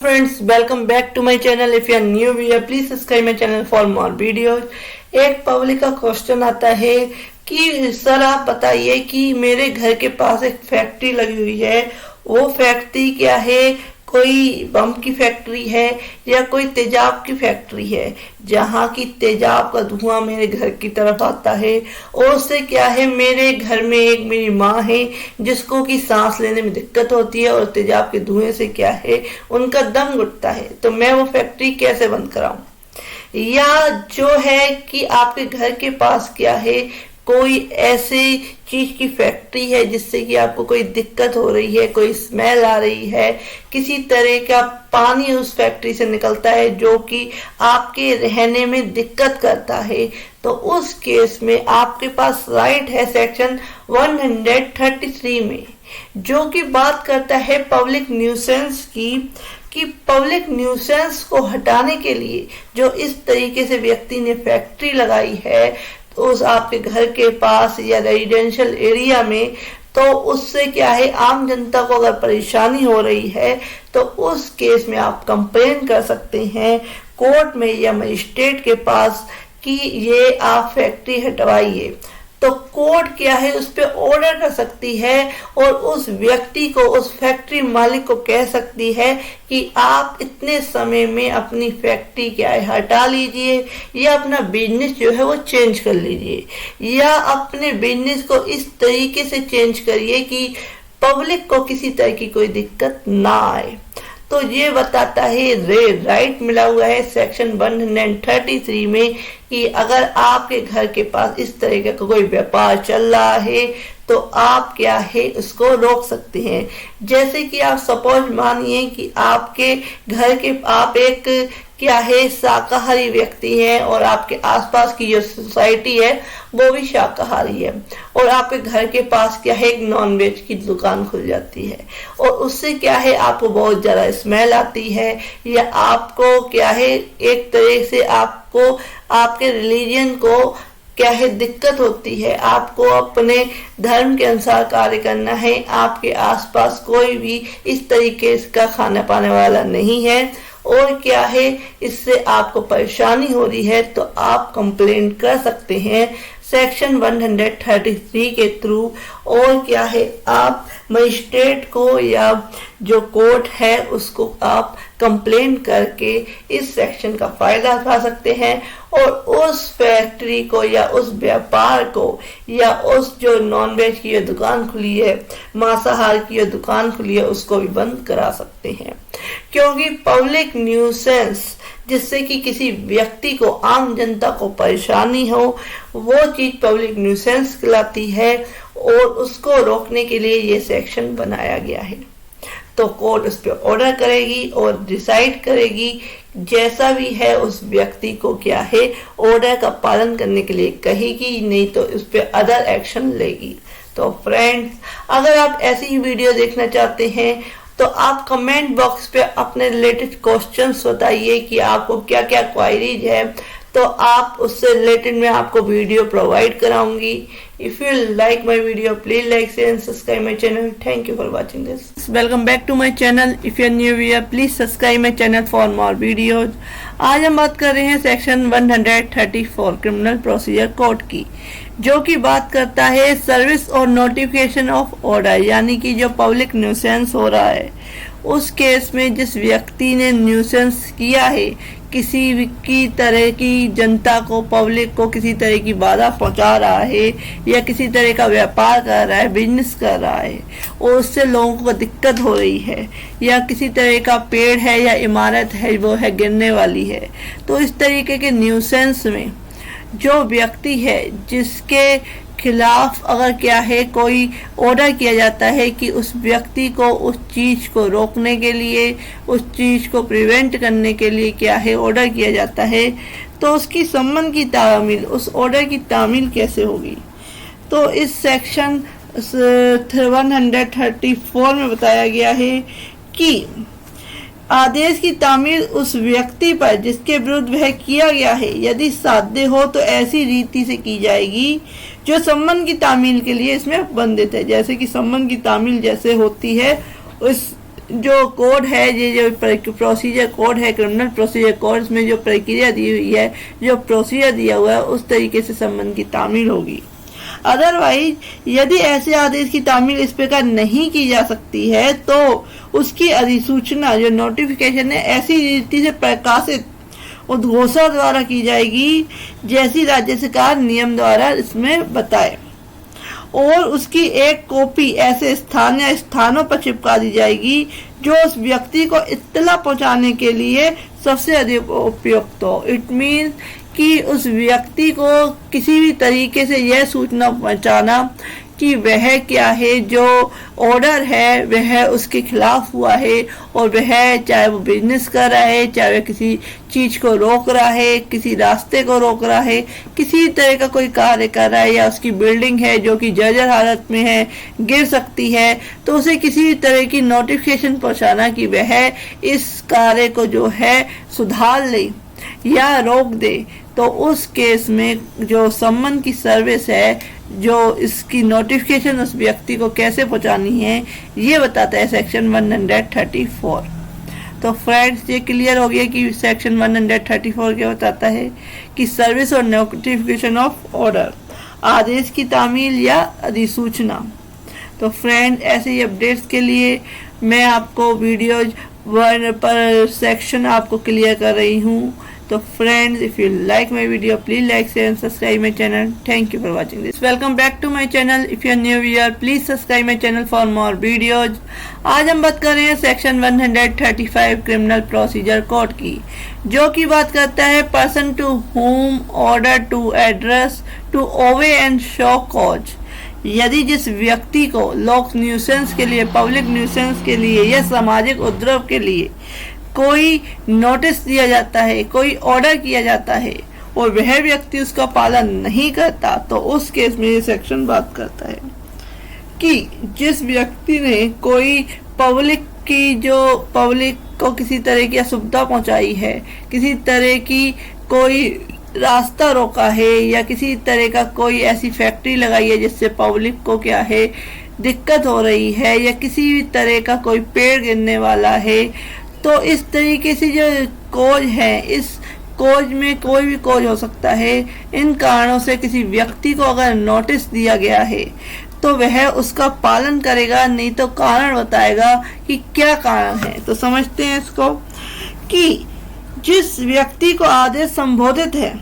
Friends, welcome back to my channel. If you are new here, please subscribe my channel for more videos. एक public का question आता है कि sir आप बताइए कि मेरे घर के पास एक फैक्ट्री लगी हुई है, वो फैक्ट्री क्या है? कोई बम की फैक्ट्री है या कोई तेजाब की फैक्ट्री है, जहाँ की तेजाब का धुआं मेरे घर की तरफ आता है और उससे क्या है, मेरे घर में एक मेरी माँ है जिसको कि सांस लेने में दिक्कत होती है और तेजाब के धुएं से क्या है, उनका दम घुटता है। तो मैं वो फैक्ट्री कैसे बंद कराऊं? या जो है कि आपके घर के पास क्या है, कोई ऐसी चीज की फैक्ट्री है जिससे कि आपको कोई दिक्कत हो रही है, कोई स्मेल आ रही है, किसी तरह का पानी उस फैक्ट्री से निकलता है जो कि आपके रहने में दिक्कत करता है, तो उस केस में आपके पास राइट है सेक्शन 133 में, जो कि बात करता है पब्लिक न्यूसेंस की, कि पब्लिक न्यूसेंस को हटाने के लिए जो इस तरीके से व्यक्ति ने फैक्ट्री लगाई है तो उस आपके घर के पास या रेजिडेंशियल एरिया में, तो उससे क्या है, आम जनता को अगर परेशानी हो रही है तो उस केस में आप कंप्लेन कर सकते हैं कोर्ट में या मजिस्ट्रेट के पास कि ये आप फैक्ट्री हटवाइए। तो कोर्ट क्या है, उस पर ऑर्डर कर सकती है और उस व्यक्ति को, उस फैक्ट्री मालिक को कह सकती है कि आप इतने समय में अपनी फैक्ट्री क्या है हटा लीजिए या अपना बिजनेस जो है वो चेंज कर लीजिए या अपने बिजनेस को इस तरीके से चेंज करिए कि पब्लिक को किसी तरह की कोई दिक्कत ना आए। तो ये बताता है राइट मिला हुआ है सेक्शन 133 में कि अगर आपके घर के पास इस तरह का कोई व्यापार चल रहा है तो आप क्या है उसको रोक सकते हैं। जैसे कि आप सपोज मानिए कि आपके घर के आप एक क्या है शाकाहारी व्यक्ति हैं और आपके आसपास की जो सोसाइटी है वो भी शाकाहारी है और आपके घर के पास क्या है एक नॉनवेज की दुकान खुल जाती है और उससे क्या है आपको बहुत ज्यादा स्मेल आती है या आपको क्या है एक तरह से आपको आपके रिलीजन को क्या है दिक्कत होती है, आपको अपने धर्म के अनुसार कार्य करना है, आपके आसपास कोई भी इस तरीके का खाना पाने वाला नहीं है और क्या है इससे आपको परेशानी हो रही है, तो आप कंप्लेंट कर सकते हैं सेक्शन 133 के थ्रू। और क्या है आप मजिस्ट्रेट को या जो कोर्ट है उसको आप कंप्लेन करके इस सेक्शन का फायदा उठा सकते हैं और उस फैक्ट्री को या उस व्यापार को या उस जो नॉनवेज की जो दुकान खुली है, मांसाहार की जो दुकान खुली है, उसको भी बंद करा सकते हैं। क्योंकि पब्लिक न्यूसेंस जिससे कि किसी व्यक्ति को, आम जनता को परेशानी हो, वो चीज पब्लिक न्यूसेंस कहलाती है और उसको रोकने के लिए ये सेक्शन बनाया गया है। तो कोर्ट उस पर ऑर्डर करेगी और डिसाइड करेगी, जैसा भी है उस व्यक्ति को क्या है ऑर्डर का पालन करने के लिए कहेगी, नहीं तो उस पर अदर एक्शन लेगी। तो फ्रेंड्स, अगर आप ऐसी ही वीडियो देखना चाहते हैं तो आप कमेंट बॉक्स पे अपने रिलेटेड क्वेश्चंस बताइए कि आपको क्या क्या क्वायरीज है, तो आप उससे रिलेटेड मैं आपको वीडियो प्रोवाइड कराऊंगी। If you like my video please like share and subscribe my channel. Thank you for watching this. Welcome back to my channel. If you are new here please subscribe my channel for more videos. आज हम बात कर रहे हैं section 134 criminal procedure code की, जो कि बात करता है सर्विस और नोटिफिकेशन ऑफ ऑर्डर, यानी कि जो पब्लिक न्यूसेंस हो रहा है उस केस में जिस व्यक्ति ने न्यूसेंस किया है, किसी भी की तरह की जनता को, पब्लिक को किसी तरह की बाधा पहुंचा रहा है या किसी तरह का व्यापार कर रहा है, बिजनेस कर रहा है और उससे लोगों को दिक्कत हो रही है या किसी तरह का पेड़ है या इमारत है वो है गिरने वाली है, तो इस तरीके के न्यूसेंस में जो व्यक्ति है जिसके खिलाफ अगर क्या है कोई ऑर्डर किया जाता है कि उस व्यक्ति को उस चीज को रोकने के लिए, उस चीज को प्रिवेंट करने के लिए क्या है ऑर्डर किया जाता है, तो उसकी सम्मन की तामील, उस ऑर्डर की तामील कैसे होगी। तो इस सेक्शन 134 में बताया गया है कि आदेश की तामील उस व्यक्ति पर जिसके विरुद्ध वह किया गया है यदि साध्य हो तो ऐसी रीति से की जाएगी जो सम्मन की तामील के लिए इसमें बंधित है। जैसे कि सम्मन की तामील जैसे होती है उस जो कोड है, ये जो प्रोसीजर कोड है, क्रिमिनल प्रोसीजर कोड, इसमें जो प्रक्रिया दी हुई है, जो प्रोसीजर दिया हुआ है, उस तरीके से संबंध की तामील होगी। अदरवाइज यदि ऐसे आदेश की तामील इस प्रकार नहीं की जा सकती है तो उसकी अधिसूचना, जो नोटिफिकेशन है, ऐसी रीति से प्रकाशित उद्घोषणा द्वारा की जाएगी जैसी राज्य सरकार नियम द्वारा इसमें बताए, और उसकी एक कॉपी ऐसे स्थान या स्थानों पर चिपका दी जाएगी जो उस व्यक्ति को इत्तला पहुंचाने के लिए सबसे अधिक उपयुक्त हो। इट मीन कि उस व्यक्ति को किसी भी तरीके से यह सूचना पहुंचाना कि वह क्या है, जो ऑर्डर है वह उसके खिलाफ हुआ है, और वह चाहे वो बिजनेस कर रहा है, चाहे वह किसी चीज को रोक रहा है, किसी रास्ते को रोक रहा है, किसी तरह का कोई कार्य कर रहा है, या उसकी बिल्डिंग है जो कि जर्जर हालत में है, गिर सकती है, तो उसे किसी भी तरह की नोटिफिकेशन पहुंचाना कि वह इस कार्य को जो है सुधार ले या रोक दे, तो उस केस में जो सम्मन की सर्विस है, जो इसकी नोटिफिकेशन उस व्यक्ति को कैसे पहुंचानी है, ये बताता है सेक्शन 134। तो फ्रेंड्स, ये क्लियर हो गया कि सेक्शन 134 क्या बताता है कि सर्विस और नोटिफिकेशन ऑफ ऑर्डर, आदेश की तामील या अधिसूचना। तो फ्रेंड, ऐसे ही अपडेट्स के लिए मैं आपको वीडियोज वन पर सेक्शन आपको क्लियर कर रही हूँ। तो friends, if you like my video please like share and subscribe my channel. Thank you for watching this. Welcome back to my channel. If you are new viewer please subscribe my channel for more videos. आज हम बात कर रहे हैं section 135 criminal procedure code की, जो की बात करता है person to home order to address to owe and show cause. यदि जिस व्यक्ति को लोक न्यूसेंस के लिए, पब्लिक न्यूसेंस के लिए या सामाजिक उपद्रव के लिए कोई नोटिस दिया जाता है, कोई ऑर्डर किया जाता है, और वह व्यक्ति उसका पालन नहीं करता, तो उस केस में ये सेक्शन बात करता है कि जिस व्यक्ति ने कोई पब्लिक को किसी तरह की असुविधा पहुंचाई है, किसी तरह की कोई रास्ता रोका है, या किसी तरह का कोई ऐसी फैक्ट्री लगाई है जिससे पब्लिक को क्या है दिक्कत हो रही है, या किसी भी तरह का कोई पेड़ गिरने वाला है, तो इस तरीके से जो कोज है, इस कोज में कोई भी कोज हो सकता है। इन कारणों से किसी व्यक्ति को अगर नोटिस दिया गया है तो वह उसका पालन करेगा, नहीं तो कारण बताएगा कि क्या कारण है। तो समझते हैं इसको कि जिस व्यक्ति को आदेश संबोधित है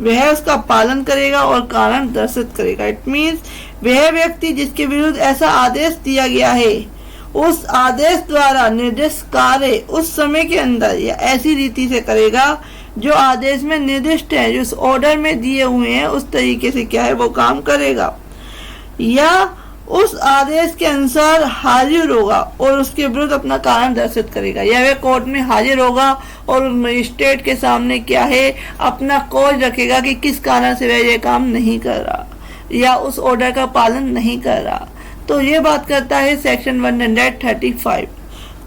वह उसका पालन करेगा और कारण दर्शित करेगा। इट मीन्स वह व्यक्ति जिसके विरुद्ध ऐसा आदेश दिया गया है, उस आदेश द्वारा निर्दिष्ट कार्य उस समय के अंदर या ऐसी रीति से करेगा जो आदेश में निर्दिष्ट है, जो उस ऑर्डर में दिए हुए हैं, उस तरीके से क्या है वो काम करेगा, या उस आदेश के अनुसार हाजिर होगा और उसके विरुद्ध अपना कारण दर्शित करेगा, या वह कोर्ट में हाजिर होगा और मजिस्ट्रेट के सामने क्या है अपना कॉज रखेगा कि किस कारण से वह ये काम नहीं कर रहा या उस ऑर्डर का पालन नहीं कर रहा। तो ये बात करता है सेक्शन 135।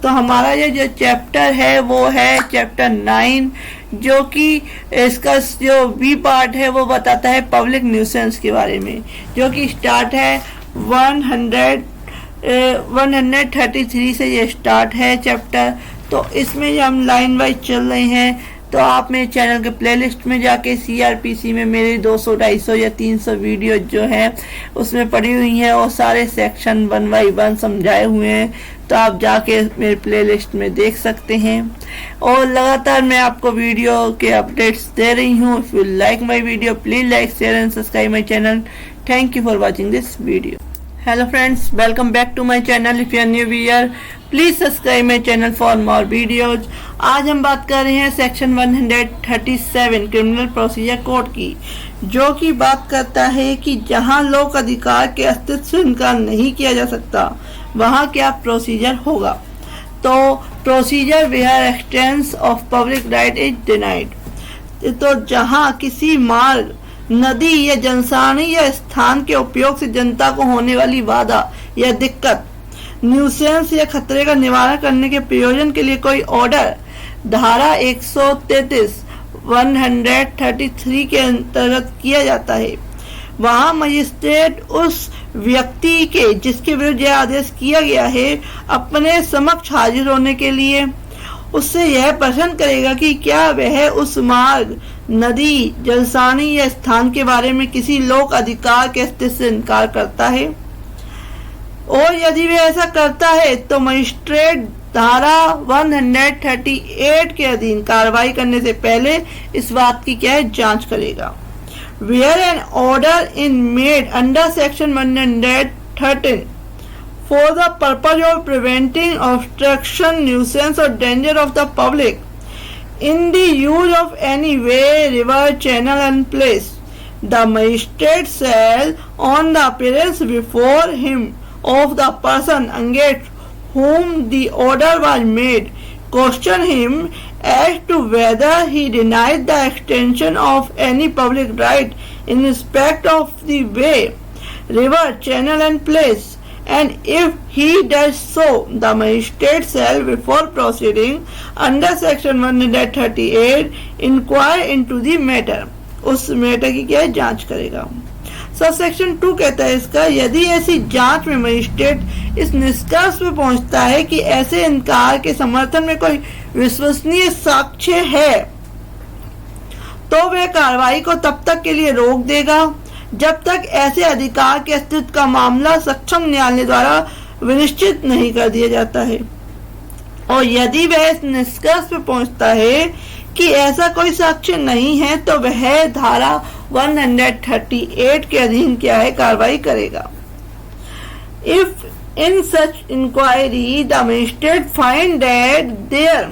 तो हमारा ये जो चैप्टर है वो है चैप्टर 9, जो कि इसका जो बी पार्ट है वो बताता है पब्लिक न्यूसेंस के बारे में, जो कि स्टार्ट है 133 से ये स्टार्ट है चैप्टर। तो इसमें जो हम लाइन वाइज चल रहे हैं, तो आप मेरे चैनल के प्लेलिस्ट में जाके CRPC में मेरे 200, 250 या 300 वीडियो जो हैं उसमें पड़ी हुई हैं, और सारे सेक्शन 1 by 1 समझाए हुए हैं, तो आप जाके मेरे प्लेलिस्ट में देख सकते हैं। और लगातार मैं आपको वीडियो के अपडेट्स दे रही हूँ। If you like my video please like share and subscribe my channel. Thank you for watching this video. Hello friends, welcome back to my channel. If you are new viewer please subscribe my channel for more videos. आज हम बात कर रहे हैं section 137 criminal procedure code की, जो कि बात करता है कि जहां लोक अधिकार के अस्तित्व से इनकार नहीं किया जा सकता वहां क्या प्रोसीजर होगा। तो procedure where existence of public right is denied. तो जहां किसी मार्ग, नदी या जनसानी या स्थान के उपयोग से जनता को होने वाली बाधा या दिक्कत, न्यूसेंस या खतरे का निवारण करने के प्रयोजन के लिए कोई ऑर्डर धारा 133 के अंतर्गत किया जाता है, वहां मजिस्ट्रेट उस व्यक्ति के जिसके विरुद्ध यह आदेश किया गया है अपने समक्ष हाजिर होने के लिए उससे यह प्रश्न करेगा कि क्या वह उस मार्ग, नदी, जलसानी या स्थान के बारे में किसी लोक अधिकार के अस्तित्व से इनकार करता है, और यदि वह ऐसा करता है तो मजिस्ट्रेट धारा 138 के अधीन कार्रवाई करने से पहले इस बात की क्या है जांच करेगा। Where an order is made under section 113 for the purpose of preventing obstruction, nuisance or danger of the public in the use of any way, river, channel and place, the magistrate shall, on the appearance before him of the person against whom the order was made, question him as to whether he denied the extension of any public right in respect of the way, river, channel and place, and if he does so, the magistrate shall, before proceeding under section 138, inquire into the matter. उस matter की क्या है जांच करेगा। Sub section 2 कहता है इसका, यदि ऐसी जांच में मजिस्ट्रेट इस निष्कर्ष पे पहुंचता है कि ऐसे इनकार के समर्थन में कोई विश्वसनीय साक्ष्य है तो वह कार्रवाई को तब तक के लिए रोक देगा जब तक ऐसे अधिकार के अस्तित्व का मामला सक्षम न्यायालय द्वारा विनिश्चित नहीं कर दिया जाता है, और यदि वह इस निष्कर्ष पे पहुंचता है कि ऐसा कोई साक्ष्य नहीं है तो वह धारा 138 के अधीन क्या है कार्रवाई करेगा। If in such inquiry the magistrate find that there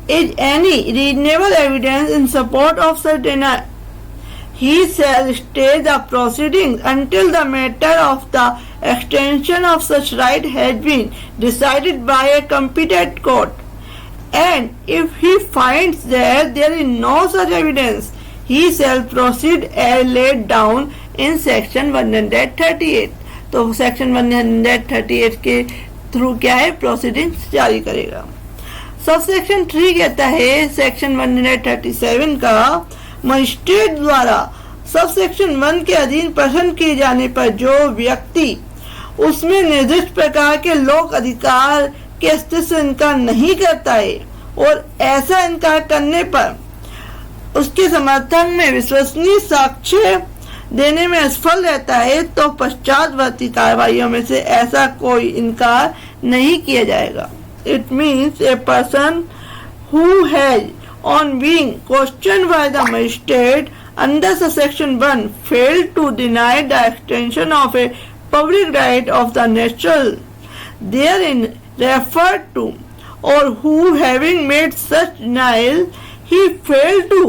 is any reasonable evidence in support of such denial, he shall stay the proceedings until the matter of the extension of such right has been decided by a competent court, and if he finds that there is no such evidence, he shall proceed as laid down in section 138। तो section 138 के through क्या है proceedings जारी करेगा। Sub section 3 कहता है section 137 का, magistrate द्वारा सब सेक्शन 1 के अधीन प्रश्न किए जाने पर जो व्यक्ति उसमें निर्दिष्ट प्रकार के लोक अधिकार के अस्तित्व से इनकार नहीं करता है और ऐसा इनकार करने पर उसके समर्थन में विश्वसनीय साक्ष्य देने में असफल रहता है तो पश्चातवर्ती कार्रवाइयों में से ऐसा कोई इनकार नहीं किया जाएगा। It means a person who has, on being questioned by the magistrate under section 1, failed to deny the extension of a public right of the natural therein referred to, or who, having made such denial, he failed to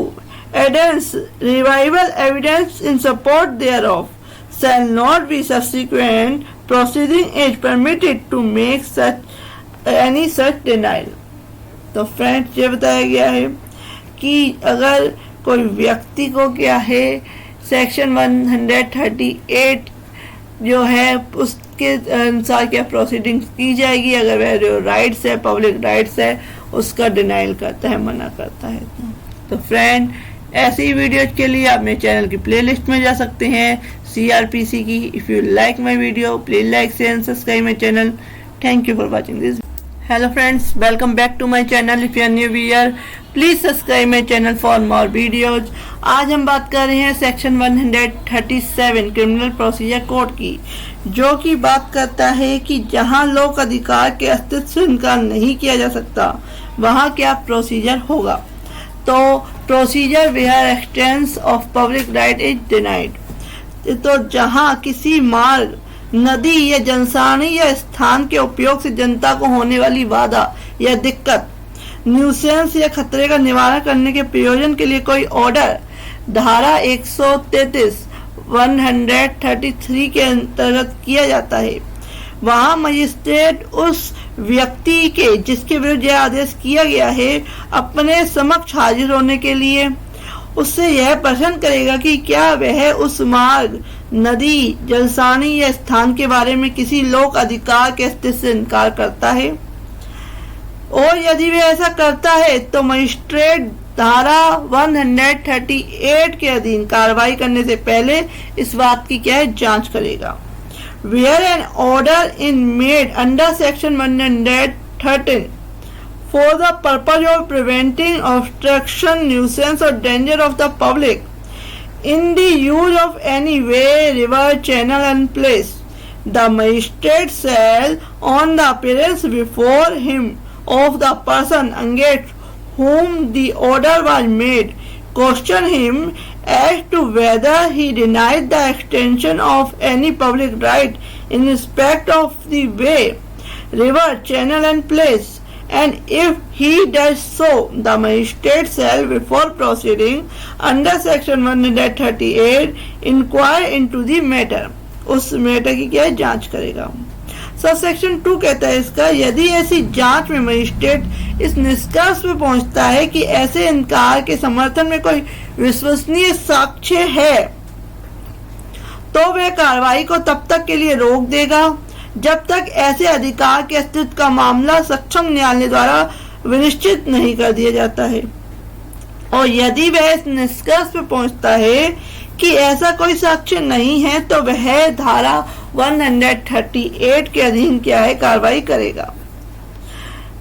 advance revival evidence in support thereof, shall not be subsequent proceeding is permitted to make such any such denial। तो friends ये बताया गया है कि अगर कोई व्यक्ति को क्या है सेक्शन 138 जो है उसके अनुसार क्या प्रोसीडिंग्स की जाएगी, अगर वह जो राइट्स है पब्लिक राइट्स है उसका डिनाइल करता है, मना करता है। तो फ्रेंड ऐसी ही वीडियोज के लिए आप मेरे चैनल की प्लेलिस्ट में जा सकते हैं CRPC की। If you like my video please like share and subscribe my channel. Thank you for watching this. Hello friends, welcome back to my channel. If you are new viewer please subscribe my channel for more videos. आज हम बात कर रहे हैं section 137 criminal procedure code की, जो कि बात करता है कि जहां लोक अधिकार के अस्तित्व से इनकार नहीं किया जा सकता वहां क्या प्रोसीजर होगा। तो procedure where existence of public right is denied, तो जहां किसी मार्ग, नदी या जनसानी या स्थान के उपयोग से जनता को होने वाली बाधा या दिक्कत, न्यूसेंस या खतरे का निवारण करने के प्रयोजन के लिए कोई ऑर्डर धारा 133 133 के अंतर्गत किया जाता है, वहां मजिस्ट्रेट उस व्यक्ति के जिसके विरुद्ध यह आदेश किया गया है अपने समक्ष हाजिर होने के लिए उससे यह प्रश्न करेगा कि क्या वह उस मार्ग, नदी, जलसानी या स्थान के बारे में किसी लोक अधिकार के अस्तित्व से इनकार करता है, और यदि वह ऐसा करता है तो मजिस्ट्रेट धारा 138 के अधीन कार्रवाई करने से पहले इस बात की क्या है, जांच करेगा। Where an order is made under section 113 for the purpose of preventing obstruction, nuisance or danger of the public in the use of any way, river, channel and place, the magistrate shall, on the appearance before him of the person against whom the order was made, question him as to whether he denied the extension of any public right in respect of the way, river, channel and place, and if he does so, the magistrate shall, before proceeding under section 138, inquire into the matter. उस matter की क्या है, जांच करेगा। Sub section 2 कहता है इसका, यदि ऐसी जांच में मजिस्ट्रेट इस निष्कर्ष पे पहुंचता है कि ऐसे इनकार के समर्थन में कोई विश्वसनीय साक्ष्य है, तो वह कार्रवाई को तब तक के लिए रोक देगा जब तक ऐसे अधिकार के अस्तित्व का मामला सक्षम न्यायालय द्वारा विनिश्चित नहीं कर दिया जाता है। और यदि वह इस निष्कर्ष पे पहुंचता है कि ऐसा कोई साक्ष्य नहीं है, तो वह धारा 138 के अधीन क्या है, कार्रवाई करेगा।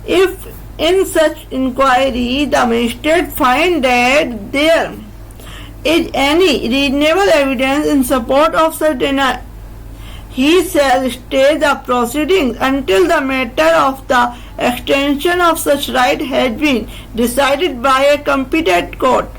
If in such inquiry the magistrate find that there is any reasonable evidence in support of such denial, he shall stay the proceedings until the matter of the extension of such right has been decided by a competent court.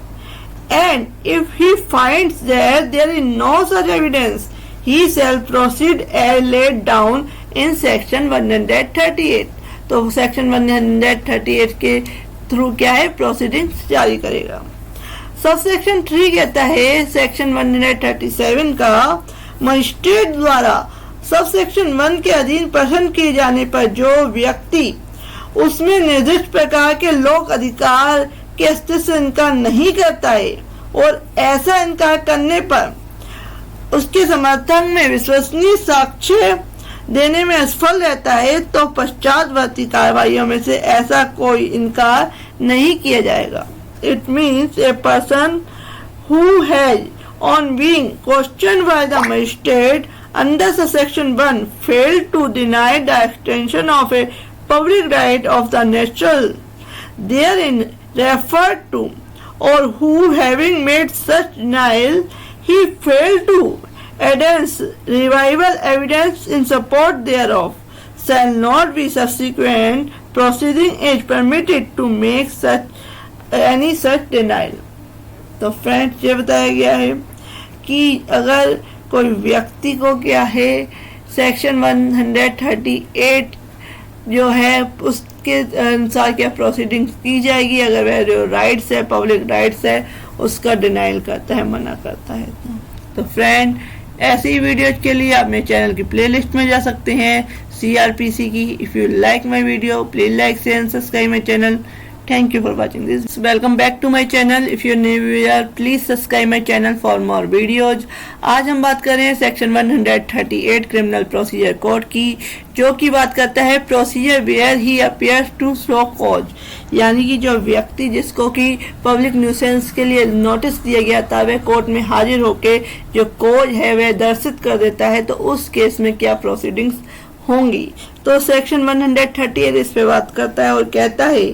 And if he finds that there is no such evidence, he shall proceed as laid down in section 138. तो section 138 के through क्या है, proceedings जारी करेगा। Sub section 3 कहता है section 137 का, magistrate द्वारा सब सेक्शन 1 के अधीन प्रश्न किए जाने पर जो व्यक्ति उसमें निर्दिष्ट प्रकार के लोक अधिकार के अस्तित्व से इनकार नहीं करता है और ऐसा इनकार करने पर उसके समर्थन में विश्वसनीय साक्ष्य देने में असफल रहता है, तो पश्चातवर्ती कार्रवाइयों में से ऐसा कोई इनकार नहीं किया जाएगा। It means a person who has on being questioned by the magistrate under section 1 failed to deny the extension of a public right of the natural therein referred to, or who having made such denial he failed to adduce revival evidence in support thereof, shall not be subsequent proceeding is permitted to make such any such denial. तो friends ये बताया गया है कि अगर कोई व्यक्ति को क्या है, सेक्शन 138 जो है उसके अनुसार क्या प्रोसीडिंग्स की जाएगी अगर वह जो राइट्स है, पब्लिक राइट्स है, उसका डिनाइल करता है, मना करता है। तो फ्रेंड ऐसी वीडियोज के लिए आप मेरे चैनल की प्लेलिस्ट में जा सकते हैं CRPC की। If you like my video please like share and subscribe my channel. Thank you for watching this. Welcome back to my channel. If you're new here, please subscribe my channel for more videos. आज हम बात कर रहे हैं section 138 criminal procedure code की, जो की बात करता है procedure where he appears to show cause, यानी कि जो व्यक्ति जिसको कि पब्लिक न्यूसेंस के लिए नोटिस दिया गया था वह कोर्ट में हाजिर होके जो कॉज है वह दर्शित कर देता है, तो उस केस में क्या प्रोसीडिंग्स होंगी। तो सेक्शन 138 इस पे बात करता है और कहता है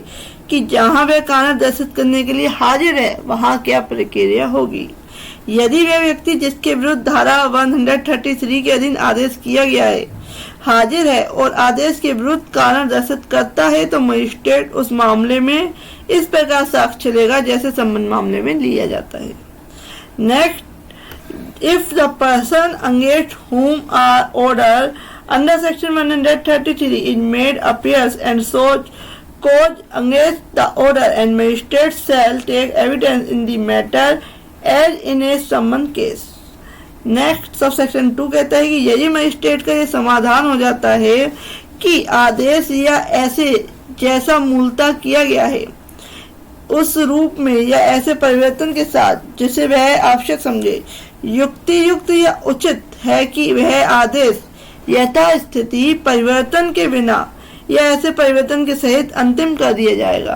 कि जहां वह कारण दर्शित करने के लिए हाजिर है वहां क्या प्रक्रिया होगी। यदि वह व्यक्ति जिसके विरुद्ध धारा 133 के अधीन आदेश किया गया है हाजिर है और आदेश के विरुद्ध कारण दर्शित करता है, तो मजिस्ट्रेट उस मामले में इस प्रकार साक्ष्य लेगा जैसे संबंध मामले में लिया जाता है। Next, if the person against whom are order under section 133 is made appears and shows cause against the order, and magistrate shall take evidence in the matter as in a summon case. Next sub section 2 कहता है कि यदि magistrate का ये समाधान हो जाता है कि आदेश या ऐसे जैसा मूलतः किया गया है उस रूप में या ऐसे परिवर्तन के साथ जिसे वह आवश्यक समझे, युक्तियुक्त या उचित है कि वह आदेश यथास्थिति परिवर्तन के बिना या ऐसे परिवर्तन के सहित अंतिम कर दिया जाएगा,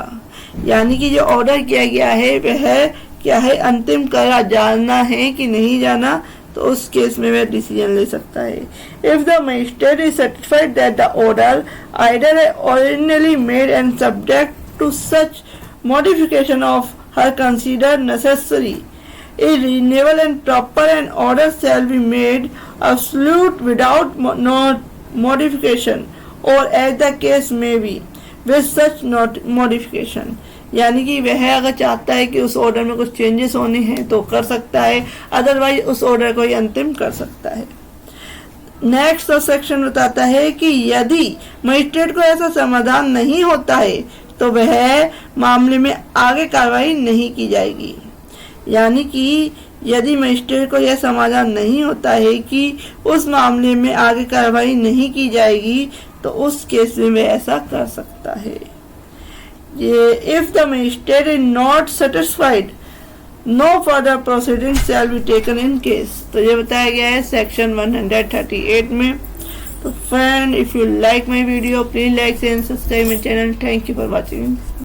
यानी कि जो ऑर्डर किया गया है वह क्या है, अंतिम करार, जाना है कि नहीं जाना, तो उस केस में वह डिसीजन ले सकता है। If the magistrate is certified that the order either originally made and subject to such modification of her consider necessary is reasonable and proper, and order shall be made absolute without modification or as the case may be with such not modification। यानी कि वह अगर चाहता है कि उस order में कुछ चेंजेस होने हैं तो कर सकता है, अदरवाइज उस ऑर्डर को ही अंतिम कर सकता है। नेक्स्ट सेक्शन बताता है कि यदि मजिस्ट्रेट को ऐसा समाधान नहीं होता है तो वह मामले में आगे कार्रवाई नहीं की जाएगी। यानी कि यदि मजिस्ट्रेट को यह समाधान नहीं होता है कि उस मामले में आगे कार्रवाई नहीं की जाएगी तो उस केस में वह ऐसा कर सकता है। ये if the magistrate is not satisfied no further proceeding shall be taken in case. तो ये बताया गया है सेक्शन 138 में। तो friend, if you like my video please like and subscribe my channel. Thank you for watching.